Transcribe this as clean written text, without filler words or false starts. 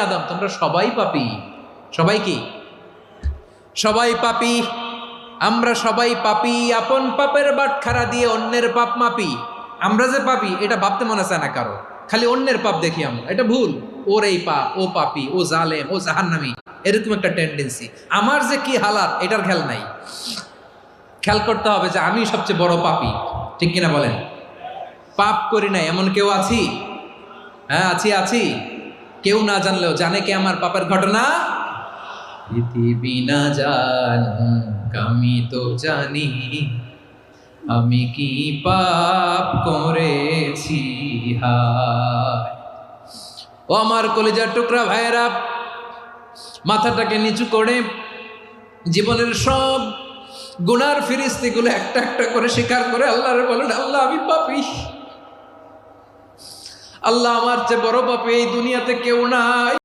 আদম, তোমরা সবাই পাপী। সবাই কি? সবাই পাপী। আমরা সবাই পাপী, আপন পাপের বাটখারা দিয়ে অন্যের পাপ মাপি। আমরা যে পাপী এটা ভাবতে মনে চায় না কারো, খালি অন্যের পাপ দেখি আমরা, এটা ভুল। ওর এই পাপ, ও পাপী, ও জালেম, ও জাহান্নামী, এরকম একটা টেন্ডেন্সি। আমার যে কি হালাত এটার খেয়াল নাই। খেয়াল করতে হবে যে আমি সবচেয়ে বড় পাপী, ঠিক কিনা বলেন? পাপ করি না এমন কেউ আছি? হ্যাঁ আছি। কেউ না জানলেও জানে কে আমার পাপের ঘটনা? পৃথিবী না জানুক আমি তো জানি, আমি কি পাপ করেছি হায়। ও আমার কলিজার টুকরা ভাইয়েরা, মাথাটাকে নিচু করে জীবনের সব গুনার ফিরিস্তিগুলো একটা একটা করে স্বীকার করে আল্লাহরে বলেন, আল্লাহ আমি পাপী। আল্লাহ আমার চেয়ে বড় পাপী এই দুনিয়াতে কেউ নাই।